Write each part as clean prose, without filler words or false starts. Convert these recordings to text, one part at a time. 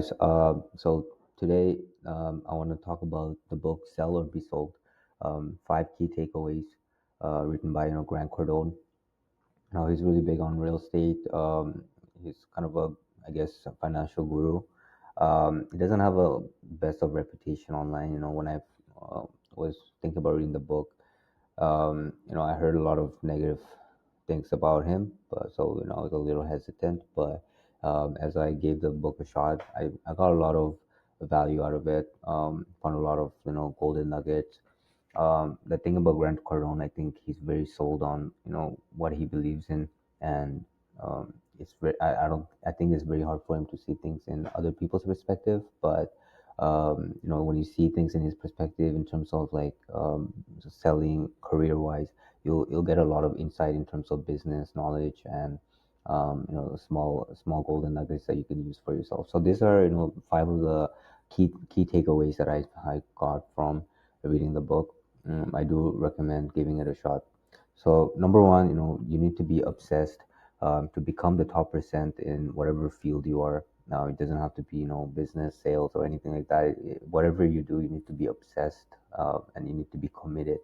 So today I want to talk about the book Sell or Be Sold, five key takeaways, written by Grant Cardone. Now he's really big on real estate. He's kind of a, I guess, a financial guru. He doesn't have a best of reputation online. When I uh, was thinking about reading the book, I heard a lot of negative things about him, but so I was a little hesitant. But as I gave the book a shot, I got a lot of value out of it. Found a lot of golden nuggets. The thing about Grant Cardone, I think he's very sold on what he believes in, and it's very, I don't I think it's very hard for him to see things in other people's perspective, but when you see things in his perspective in terms of like selling career wise, you'll get a lot of insight in terms of business knowledge and small golden nuggets that you can use for yourself. So these are five of the key takeaways that I got from reading the book. I do recommend giving it a shot. So number one, you need to be obsessed to become the top percent in whatever field you are. Now, it doesn't have to be, business, sales, or anything like that. Whatever you do, you need to be obsessed and you need to be committed.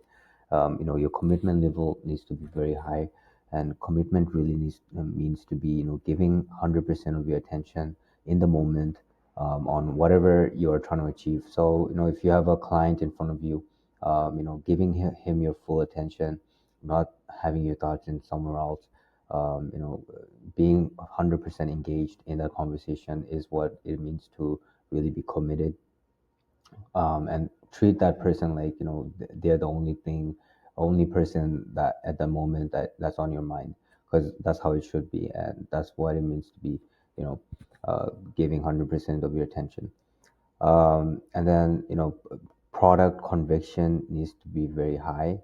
Your commitment level needs to be very high, and commitment really means to be, giving 100% of your attention in the moment on whatever you are trying to achieve. So, if you have a client in front of you, giving him your full attention, not having your thoughts in somewhere else. Being 100% engaged in that conversation is what it means to really be committed, and treat that person like they're the only person that at the moment that's on your mind, because that's how it should be, and that's what it means to be, you know, giving 100% of your attention. And then product conviction needs to be very high.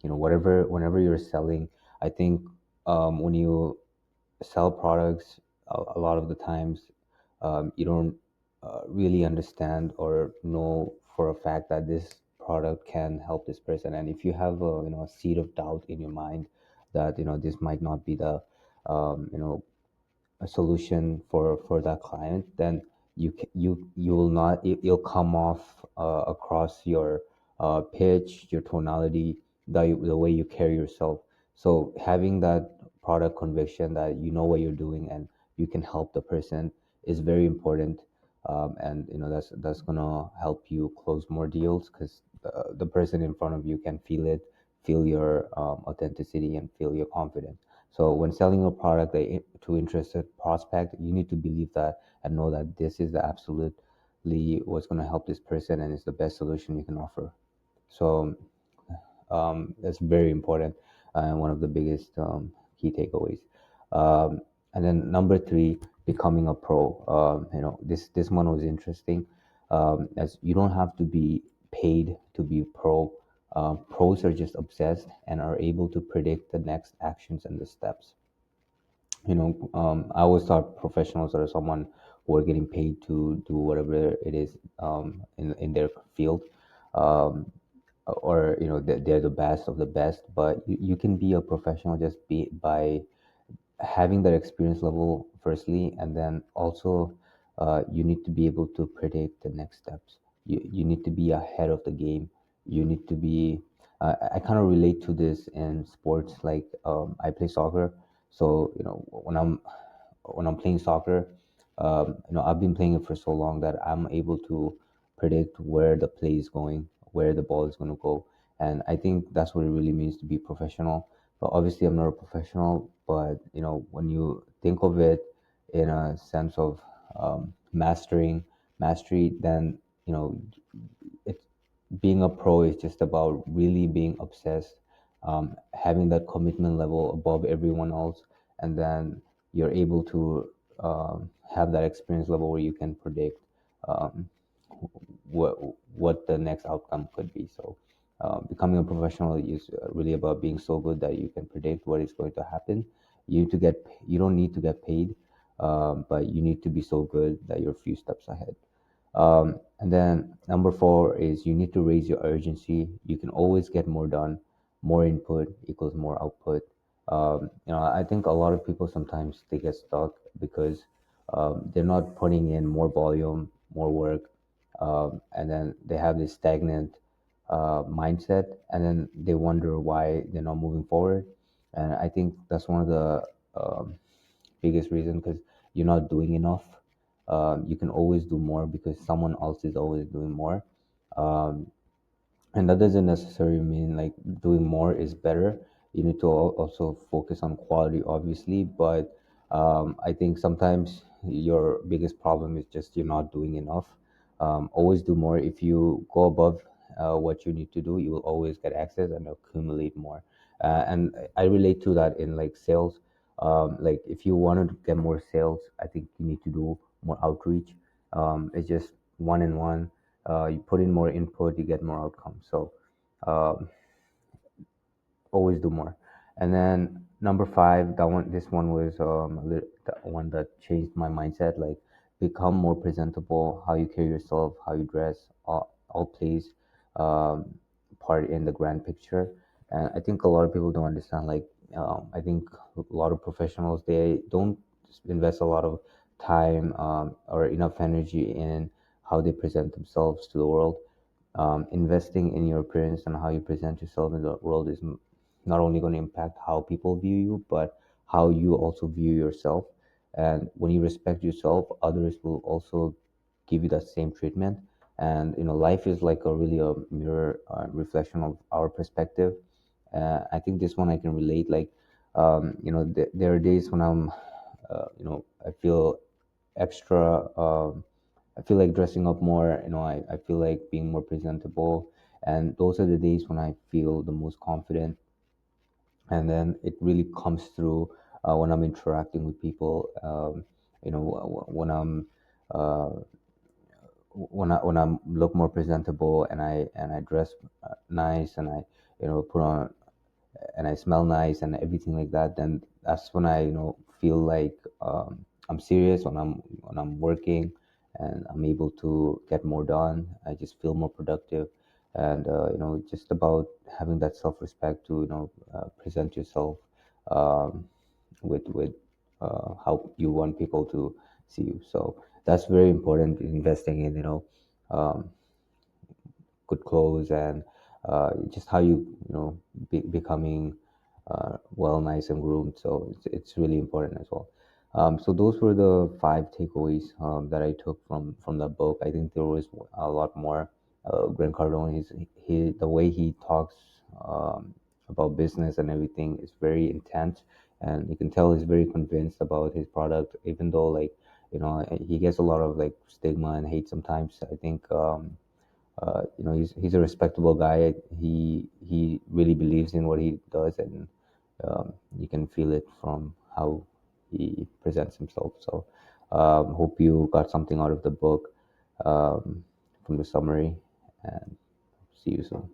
Whenever you're selling, I think when you sell products, a lot of the times you don't really understand or know for a fact that this product can help this person. And if you have a seed of doubt in your mind that this might not be the a solution for that client, then you will not you'll come off across your pitch, your tonality, the way you carry yourself. So having that product conviction that you know what you're doing and you can help the person is very important. And that's gonna help you close more deals, because the person in front of you can feel your authenticity and feel your confidence. So when selling a product to interested prospect, you need to believe that and know that this is the absolutely what's going to help this person and it's the best solution you can offer. So that's very important and one of the biggest key takeaways. Um, and then number three, becoming a pro. This one was interesting, as you don't have to be paid to be pro. Pros are just obsessed and are able to predict the next actions and the steps. I always thought professionals are someone who are getting paid to do whatever it is in their field, um, or they're the best of the best. But you can be a professional just be by having that experience level firstly, and then also you need to be able to predict the next steps. You need to be ahead of the game. You need to be I kind of relate to this in sports, like I play soccer. So when I'm playing soccer, I've been playing it for so long that I'm able to predict where the play is going, where the ball is going to go. And I think that's what it really means to be professional. But obviously, I'm not a professional. But when you think of it in a sense of mastery, then it's being a pro is just about really being obsessed, having that commitment level above everyone else, and then you're able to have that experience level where you can predict um, what what the next outcome could be. So, becoming a professional is really about being so good that you can predict what is going to happen. You don't need to get paid, but you need to be so good that you're a few steps ahead. And then number four is you need to raise your urgency. You can always get more done. More input equals more output. I think a lot of people sometimes they get stuck because they're not putting in more volume, more work, and then they have this stagnant mindset, and then they wonder why they're not moving forward. And I think that's one of the biggest reasons, because you're not doing enough. You can always do more because someone else is always doing more. Um, and that doesn't necessarily mean like doing more is better. You need to also focus on quality, obviously, but I think sometimes your biggest problem is just you're not doing enough. Always do more. If you go above what you need to do, you will always get access and accumulate more. And I relate to that in like sales. Like if you wanted to get more sales, I think you need to do more outreach. It's just one in one. You put in more input, you get more outcomes. So um, always do more. And then number five, that one, this one was the one that changed my mindset. Like become more presentable. How you carry yourself, how you dress, all plays um, part in the grand picture. And I think a lot of people don't understand. Like I think a lot of professionals, they don't invest a lot of time or enough energy in how they present themselves to the world. Investing in your appearance and how you present yourself in the world is not only going to impact how people view you, but how you also view yourself. And when you respect yourself, others will also give you that same treatment. And life is like a really a mirror reflection of our perspective. I think this one I can relate. Like, there are days when I feel extra. I feel like dressing up more. I feel like being more presentable, and those are the days when I feel the most confident. And then it really comes through when I'm interacting with people. When I'm uh, when I look more presentable, and I dress nice, and I put on, and I smell nice and everything like that, then that's when I feel like I'm serious when I'm working, and I'm able to get more done. I just feel more productive, and just about having that self-respect to present yourself um, with how you want people to see you. So that's very important. Investing in um, good clothes, and just how becoming well, nice and groomed. So it's really important as well. So those were the five takeaways that I took from the book. I think there was a lot more. Grant Cardone, the way he talks about business and everything is very intense, and you can tell he's very convinced about his product, even though like he gets a lot of like stigma and hate sometimes. I think he's a respectable guy. He really believes in what he does, and you can feel it from how he presents himself. So hope you got something out of the book, from the summary, and see you soon.